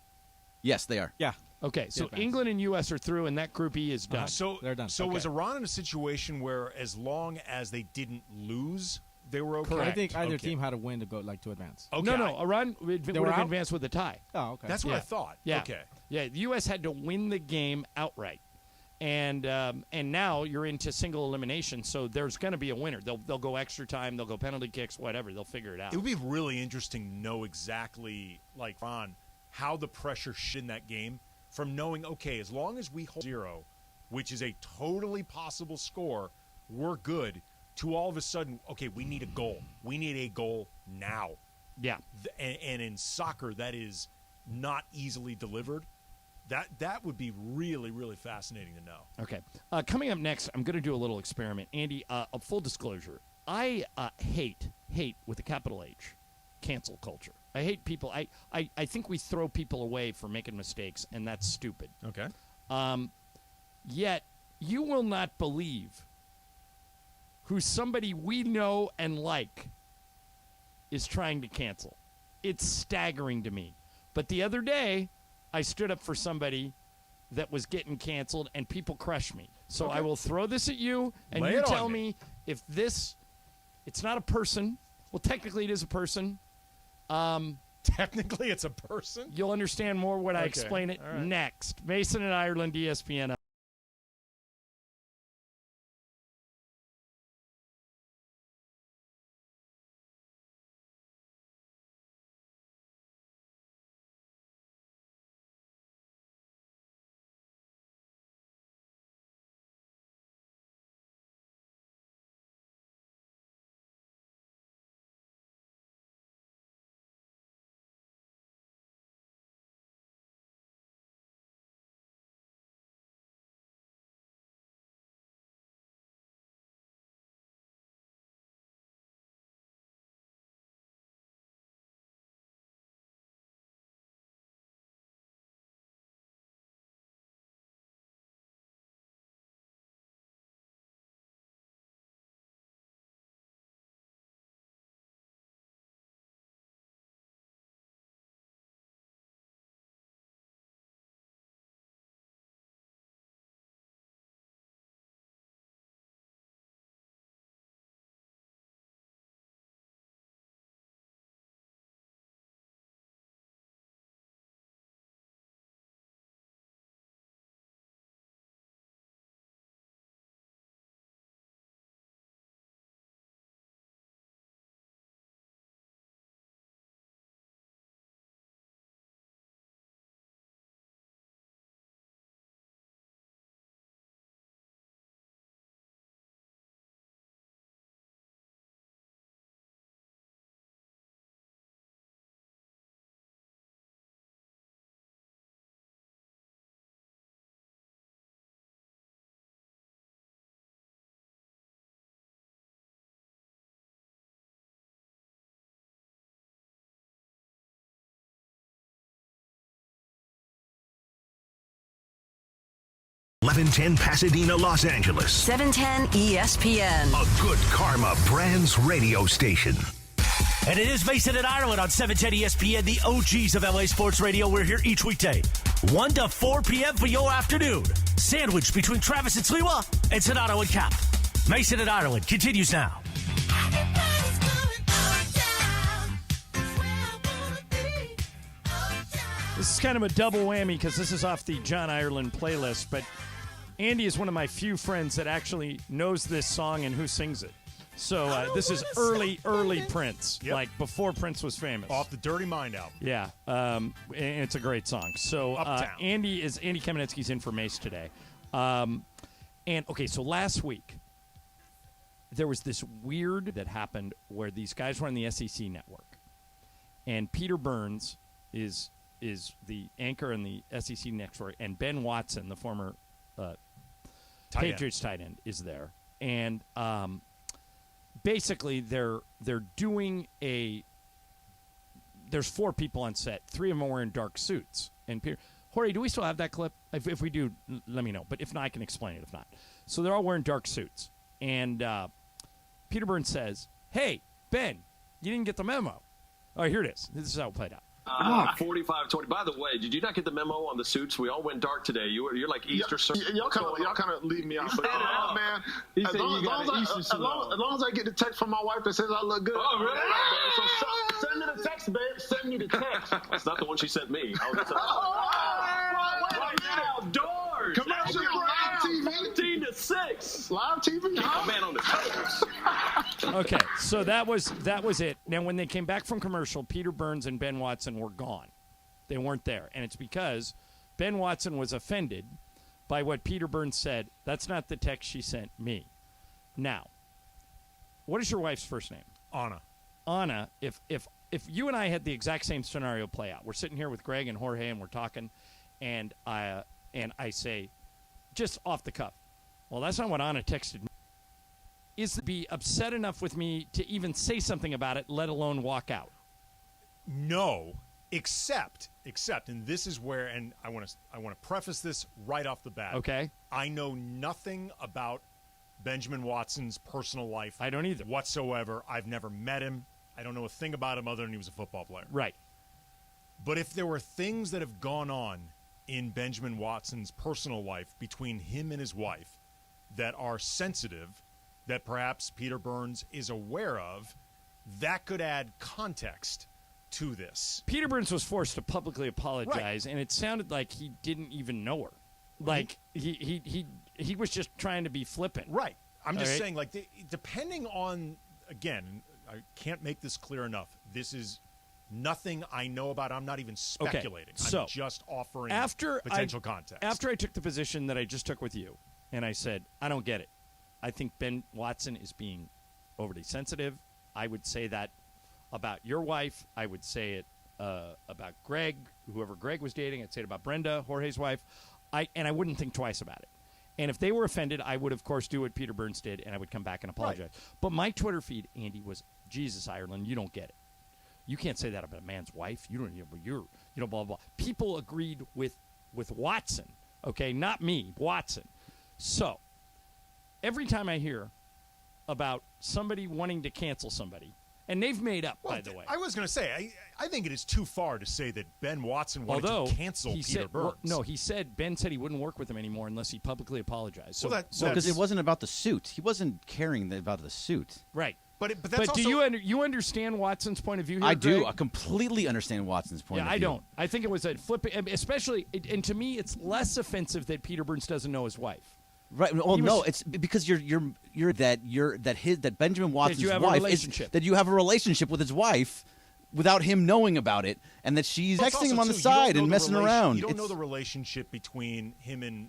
Yes, they are. Yeah. Okay, so England and U.S. are through, and that Group E is done. So they're done. So Okay. was Iran in a situation where, as long as they didn't lose, they were okay? I think either team had a win to go to advance. Okay. No, Iran would were have out? advanced with a tie. Oh, okay. That's what I thought. Yeah. Okay. Yeah, the U.S. had to win the game outright. And now you're into single elimination, so there's going to be a winner. They'll go extra time, they'll go penalty kicks, whatever. They'll figure it out. It would be really interesting to know exactly, like, Ron, how the pressure in that game from knowing, okay, as long as we hold 0, which is a totally possible score, we're good, to all of a sudden, okay, we need a goal. We need a goal now. Yeah. And in soccer, that is not easily delivered. That would be really, really fascinating to know. Okay. Coming up next, I'm going to do a little experiment. Andy, a full disclosure. I hate with a capital H, cancel culture. I hate people. I think we throw people away for making mistakes, and that's stupid. Okay. Yet, you will not believe who somebody we know and like is trying to cancel. It's staggering to me. But the other day, I stood up for somebody that was getting canceled, and people crushed me. So I will throw this at you, and you tell me if this, it's not a person. Well, technically it is a person. Technically it's a person? You'll understand more when I explain it next. Mason and Ireland, ESPN. 1110 Pasadena, Los Angeles. 710 ESPN. A good karma brands radio station. And it is Mason and Ireland on 710 ESPN, the OGs of LA Sports Radio. We're here each weekday, 1 to 4 p.m. for your afternoon. Sandwiched between Travis and Sliwa and Sonato and Cap. Mason and Ireland continues now. This is kind of a double whammy because this is off the John Ireland playlist, but Andy is one of my few friends that actually knows this song and who sings it. So this is early Prince, like before Prince was famous. Off the Dirty Mind album. Yeah, and it's a great song. So Andy Kamenetsky's in for Mace today. So last week, there was this weird that happened where these guys were on the SEC network, and Peter Burns is the anchor in the SEC network, and Ben Watson, the former Patriots tight end, is there, and basically they're doing there's 4 people on set. 3 of them are wearing dark suits, and Jorge, do we still have that clip? If we do, let me know. But if not, I can explain it. If not, so they're all wearing dark suits, and Peter Burns says, "Hey, Ben, you didn't get the memo." All right, here it is. This is how it played out. 45-20. By the way, did you not get the memo on the suits? We all went dark today. You're like Easter. Y'all kind of leave me out. But man, as long as I get the text from my wife that says I look good. Oh, really? So send me the text, babe. Send me the text. That's not the one she sent me. I was right now, doors. Commercial live TV. 14-6. Live TV. Keep a man on the toes. Okay, so that was it. Now, when they came back from commercial, Peter Burns and Ben Watson were gone. They weren't there, and it's because Ben Watson was offended by what Peter Burns said. That's not the text she sent me. Now, what is your wife's first name? Anna. Anna, if you and I had the exact same scenario play out, we're sitting here with Greg and Jorge, and we're talking, and I say, just off the cuff, well, that's not what Anna texted me. Is to be upset enough with me to even say something about it, let alone walk out? No, except, and this is where, and I want to preface this right off the bat. Okay. I know nothing about Benjamin Watson's personal life. I don't either. Whatsoever. I've never met him. I don't know a thing about him other than he was a football player. Right. But if there were things that have gone on in Benjamin Watson's personal life between him and his wife that are sensitive, that perhaps Peter Burns is aware of, that could add context to this. Peter Burns was forced to publicly apologize, and it sounded like he didn't even know her. Like he was just trying to be flippant. Right. I'm just saying, like, depending on, again, I can't make this clear enough. This is nothing I know about. I'm not even speculating. So, I'm just offering potential context. After I took the position that I just took with you, and I said, I don't get it. I think Ben Watson is being overly sensitive. I would say that about your wife. I would say it about Greg, whoever Greg was dating. I'd say it about Brenda, Jorge's wife. I wouldn't think twice about it. And if they were offended, I would, of course, do what Peter Burns did, and I would come back and apologize. Right. But my Twitter feed, Andy, was, Jesus, Ireland, you don't get it. You can't say that about a man's wife. You don't, you're blah, blah, blah. People agreed with Watson, okay? Not me, Watson. So every time I hear about somebody wanting to cancel somebody, and they've made up, by the way. I was going to say, I think it is too far to say that Ben Watson wanted to cancel Peter Burns. Ben said he wouldn't work with him anymore unless he publicly apologized. So, because it wasn't about the suit. He wasn't caring about the suit. Right. But that's do you understand Watson's point of view here, I do. Greg? I completely understand Watson's point of view. Yeah, I don't. I think it was a flipping, especially, and to me, it's less offensive that Peter Burns doesn't know his wife. Right. Well, it's because that Benjamin Watson's wife is that you have a relationship with his wife without him knowing about it, and that she's texting him on the side and messing around. You don't know the relationship between him and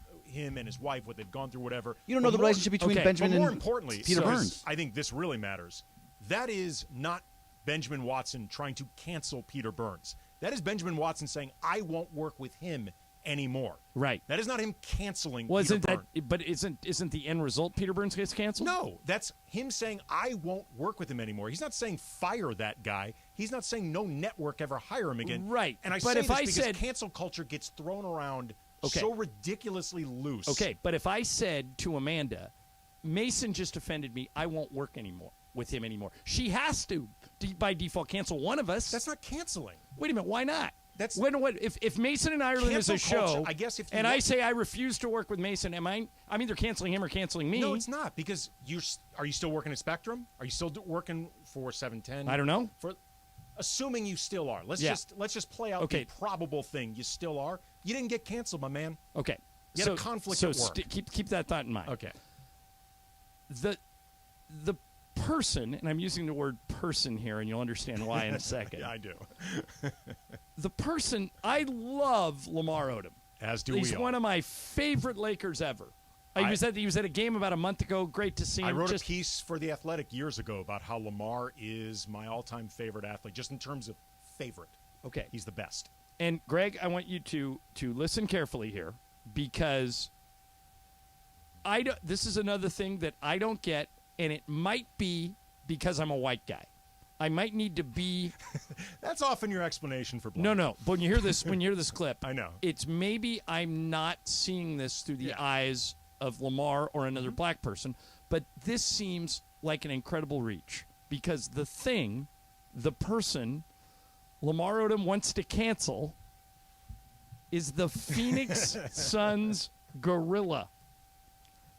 his wife, what they've gone through, whatever. You don't know the relationship between Benjamin and more importantly, Peter Burns. I think this really matters. That is not Benjamin Watson trying to cancel Peter Burns. That is Benjamin Watson saying, I won't work with him anymore. Right. That is not him canceling Peter Burns. But isn't the end result Peter Burns gets canceled? No, that's him saying, I won't work with him anymore. He's not saying fire that guy. He's not saying no network ever hire him again. Right. And I but say if this I because said, cancel culture gets thrown around Okay. So ridiculously loose. Okay, but if I said to Amanda, Mason just offended me, I won't work with him anymore. She has to, by default, cancel one of us. That's not canceling. Wait a minute, why not? That's if Mason and Ireland is a cancel culture, show, I guess if you and I say I refuse to work with Mason, I'm either canceling him or canceling me. No, it's not, because are you still working at Spectrum? Are you still working for 710? I don't know. Assuming you still are. Let's just play out the probable thing. You still are. You didn't get canceled, my man. Okay. You had a conflict at work. Keep that thought in mind. Okay. The person, and I'm using the word person here, and you'll understand why in a second. Yeah, I do. The person, I love Lamar Odom. As do He's we all. one of my favorite Lakers ever. He was at a game about a month ago. Great to see him. I wrote a piece for The Athletic years ago about how Lamar is my all-time favorite athlete, just in terms of favorite. Okay. He's the best. And, Greg, I want you to listen carefully here, because this is another thing that I don't get, and it might be because I'm a white guy. I might need to be. That's often your explanation for black. No. But when you hear this clip, I know. It's maybe I'm not seeing this through the eyes of Lamar or another black person, but this seems like an incredible reach, because the person Lamar Odom wants to cancel is the Phoenix Suns gorilla.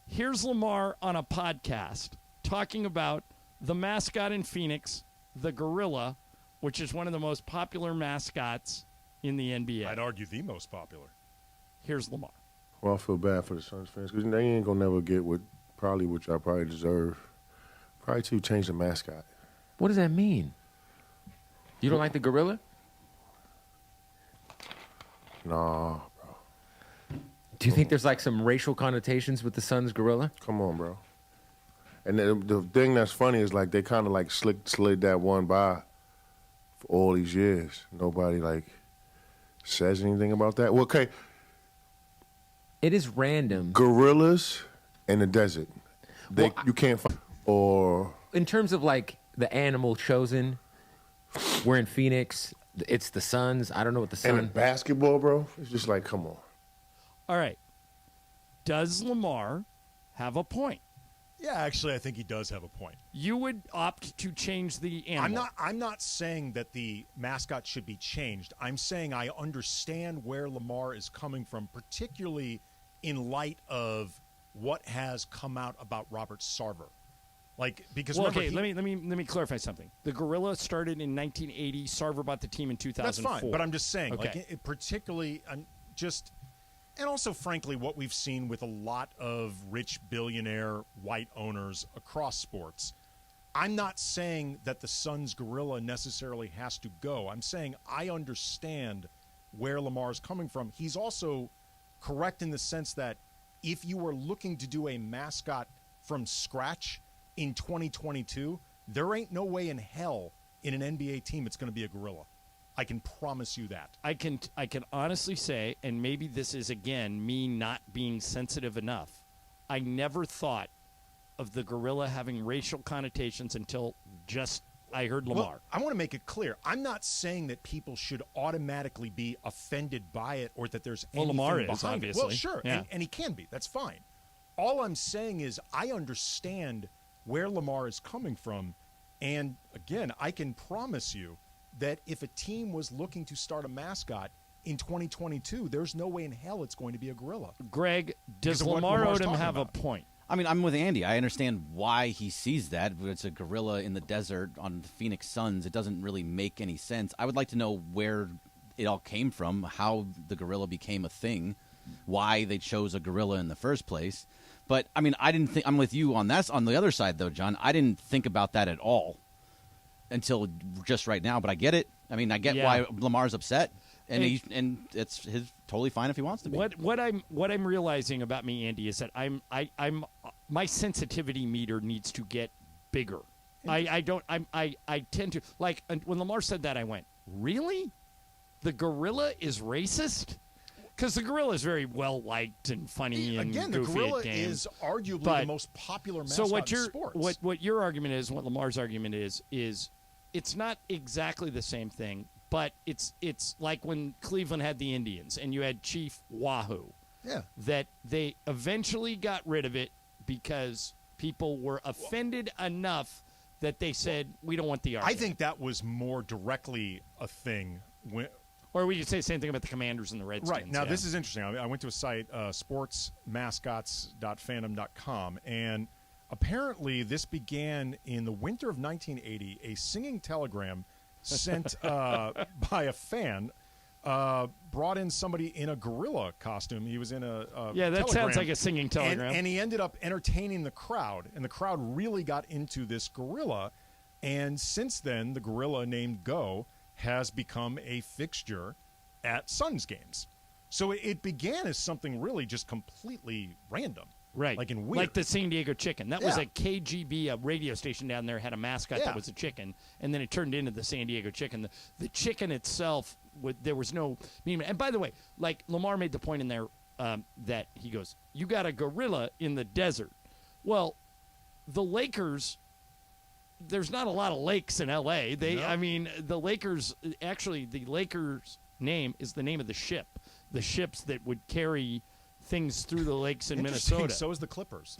Here's Lamar on a podcast talking about the mascot in Phoenix, the gorilla, which is one of the most popular mascots in the NBA. I'd argue the most popular. Here's Lamar. Well, I feel bad for the Suns fans because they ain't going to never get what y'all probably deserve. Probably to change the mascot. What does that mean? You don't like the gorilla? Nah, bro. Do you think there's like some racial connotations with the Suns gorilla? Come on, bro. And the thing that's funny is like they kind of like slid that one by for all these years. Nobody like says anything about that. Well, okay. It is random. Gorillas in the desert. You can't find. Or in terms of like the animal chosen, we're in Phoenix. It's the Suns. I don't know what the Suns. And in basketball, bro, it's just like, come on. All right. Does Lamar have a point? Yeah, actually, I think he does have a point. You would opt to change the animal. I'm not saying that the mascot should be changed. I'm saying I understand where Lamar is coming from, particularly in light of what has come out about Robert Sarver. Because let me clarify something. The gorilla started in 1980. Sarver bought the team in 2004. That's fine, but I'm just saying, okay. Particularly, and also, frankly, what we've seen with a lot of rich billionaire white owners across sports. I'm not saying that the Suns gorilla necessarily has to go. I'm saying I understand where Lamar's coming from. He's also correct in the sense that if you were looking to do a mascot from scratch in 2022, there ain't no way in hell in an NBA team it's going to be a gorilla. I can promise you that. I can honestly say, and maybe this is, again, me not being sensitive enough, I never thought of the gorilla having racial connotations until just I heard Lamar. Well, I want to make it clear. I'm not saying that people should automatically be offended by it or that there's anything Lamar is, behind obviously. it. Well, sure, yeah. and he can be. That's fine. All I'm saying is I understand where Lamar is coming from, and, again, I can promise you that if a team was looking to start a mascot in 2022, there's no way in hell it's going to be a gorilla. Greg, does Lamar Odom have a point? I mean, I'm with Andy. I understand why he sees that. It's a gorilla in the desert on the Phoenix Suns. It doesn't really make any sense. I would like to know where it all came from, how the gorilla became a thing, why they chose a gorilla in the first place. But, I mean, I didn't think – I'm with you on that. On the other side, though, John, I didn't think about that at all until just right now, but I get it. I mean, I get why Lamar's upset, and it's totally fine if he wants to be. What I'm realizing about me, Andy, is that I'm my sensitivity meter needs to get bigger. I tend to like when Lamar said that, I went, really? The gorilla is racist? Because the gorilla is very well liked and funny and again, goofy the gorilla at games. is arguably the most popular mascot in sports. What your argument is, what Lamar's argument is it's not exactly the same thing, but it's like when Cleveland had the Indians and you had Chief Wahoo. Yeah. that they eventually got rid of it because people were offended enough that they said, we don't want the argument. I think that was more directly a thing when. Or we could say the same thing about the Commanders and the Redskins. Right. Now, yeah. this is interesting. I went to a site, sportsmascots.fandom.com, and apparently this began in the winter of 1980. A singing telegram sent by a fan brought in somebody in a gorilla costume. He was in a yeah, that telegram, sounds like a singing telegram. and he ended up entertaining the crowd, and the crowd really got into this gorilla. And since then, the gorilla named Go has become a fixture at Suns games. So it began as something really just completely random. Right. Like in weird. Like the San Diego Chicken. That was Yeah. a KGB, a radio station down there, had a mascot Yeah. that was a chicken, and then it turned into the San Diego Chicken. The chicken itself, there was no meaning. And by the way, like Lamar made the point in there that he goes, you got a gorilla in the desert. Well, the Lakers, there's not a lot of lakes in L.A. I mean, the Lakers, actually, the Lakers' name is the name of the ship. The ships that would carry things through the lakes in Interesting. Minnesota. So is the Clippers.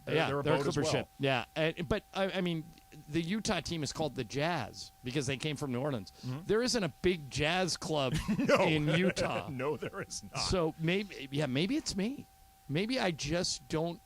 They're a a boat as Clipper well. ship. Yeah, but I mean, the Utah team is called the Jazz because they came from New Orleans. Mhm. There isn't a big jazz club No. in Utah. No, there is not. So maybe it's me. Maybe I just don't.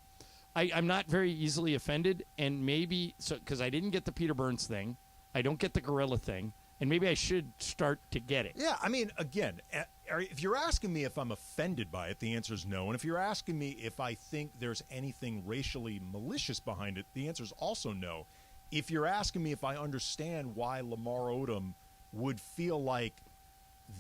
I'm not very easily offended, and maybe because I didn't get the Peter Burns thing, I don't get the gorilla thing, and maybe I should start to get it. Yeah, I mean, again, if you're asking me if I'm offended by it, the answer is no. And if you're asking me if I think there's anything racially malicious behind it, the answer is also no. If you're asking me if I understand why Lamar Odom would feel like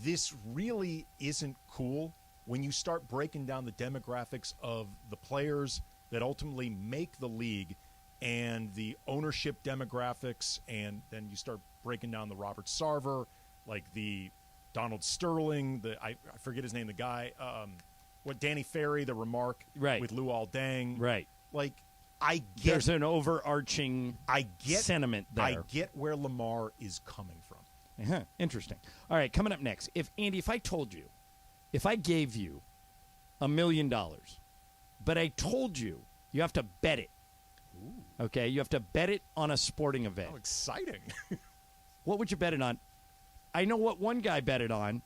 this really isn't cool when you start breaking down the demographics of the players that ultimately make the league and the ownership demographics, and then you start breaking down the Robert Sarver, like the Donald Sterling, I forget his name, the guy, Danny Ferry, the remark with Luol Deng. Right. Like, I get... There's an overarching sentiment there. I get where Lamar is coming from. Uh-huh. Interesting. All right, coming up next. If I told you, if I gave you $1 million, but I told you you have to bet it. Ooh. Okay, you have to bet it on a sporting event. How exciting. What would you bet it on? I know what one guy bet it on,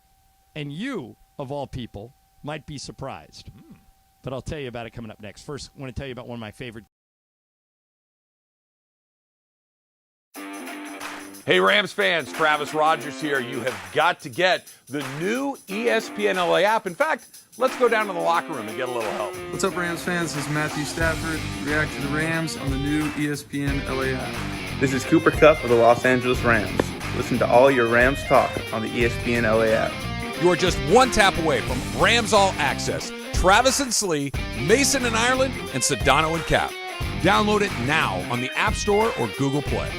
and you, of all people, might be surprised. But I'll tell you about it coming up next. First, I want to tell you about one of my favorite. Hey, Rams fans, Travis Rogers here. You have got to get the new ESPNLA app. In fact, let's go down to the locker room and get a little help. What's up, Rams fans? This is Matthew Stafford. React to the Rams on the new ESPNLA app. This is Cooper Kupp of the Los Angeles Rams. Listen to all your Rams talk on the ESPNLA app. You are just one tap away from Rams All Access. Travis and Slee, Mason and Ireland, and Sedano and Cap. Download it now on the App Store or Google Play.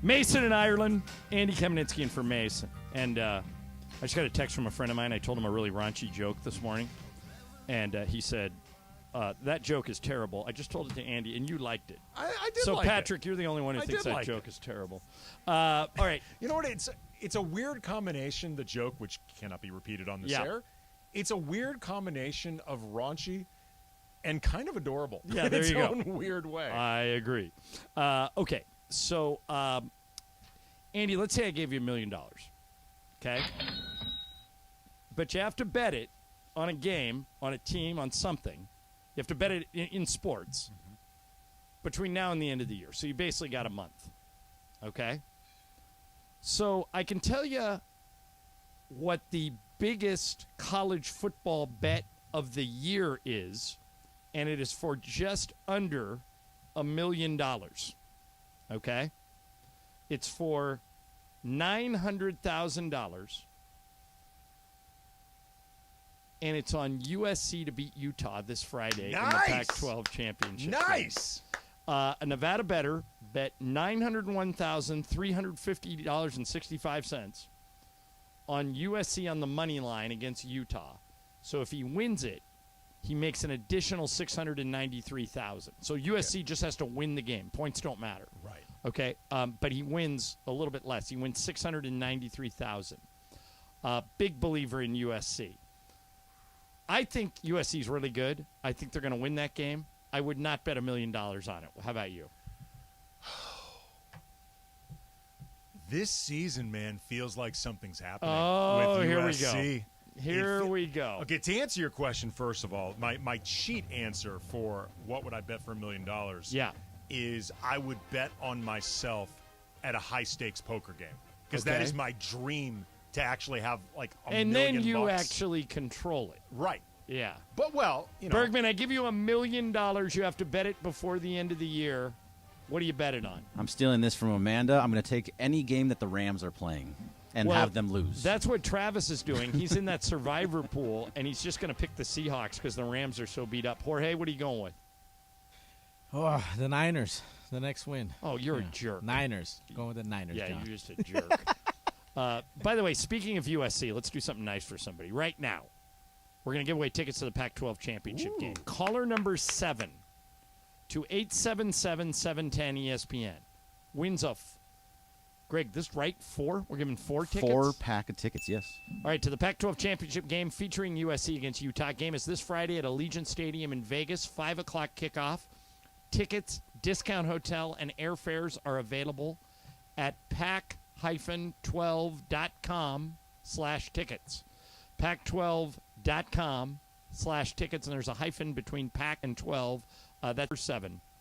Mason in Ireland. Andy Kamenetsky in for Mason. And I just got a text from a friend of mine. I told him a really raunchy joke this morning. And he said, that joke is terrible. I just told it to Andy, and you liked it. I did so, like it. Patrick, you're the only one who thinks that joke is terrible. All right. You know what? It's a weird combination, the joke, which cannot be repeated on this air. It's a weird combination of raunchy and kind of adorable. Yeah, in there its you go. own weird way. I agree. Okay, so Andy, let's say I gave you $1 million. Okay, but you have to bet it on a game, on a team, on something. You have to bet it in sports between now and the end of the year. So you basically got a month. Okay, so I can tell you what the biggest college football bet of the year is, and it is for just under $1 million. Okay? It's for $900,000, and it's on USC to beat Utah this Friday in the Pac-12 championship. Nice. A Nevada bettor bet $901,350.65 on USC on the money line against Utah. So if he wins it, he makes an additional $693,000. So USC just has to win the game. Points don't matter. Right. Okay. But he wins a little bit less. He wins $693,000. Big believer in USC. I think USC is really good. I think they're going to win that game. I would not bet $1 million on it. How about you? This season, man, feels like something's happening Oh, with here USC. we go. Okay, to answer your question, first of all, my cheat answer for what would I bet for $1 million is I would bet on myself at a high-stakes poker game. Because that is my dream to actually have, like, and million then you bucks. actually control it. Right. Yeah. But, well, you know. Bergman, I give you $1 million. You have to bet it before the end of the year. What do you bet it on? I'm stealing this from Amanda. I'm going to take any game that the Rams are playing and have them lose. That's what Travis is doing. He's in that survivor pool, and he's just going to pick the Seahawks because the Rams are so beat up. Jorge, what are you going with? Oh, the Niners. The next win. Oh, you're a jerk. Niners. Going with the Niners. Yeah, John. you're just a jerk. By the way, speaking of USC, let's do something nice for somebody. Right now, we're going to give away tickets to the Pac-12 championship game. Caller number 7 to 877-710-ESPN wins Greg, this right? 4? We're giving 4 tickets? 4 pack of tickets, yes. All right, to the Pac-12 championship game featuring USC against Utah. Game is this Friday at Allegiant Stadium in Vegas, 5 o'clock kickoff. Tickets, discount hotel, and airfares are available at pac-12.com/tickets. pac12.com/tickets, and there's a hyphen between Pac and 12. That's 7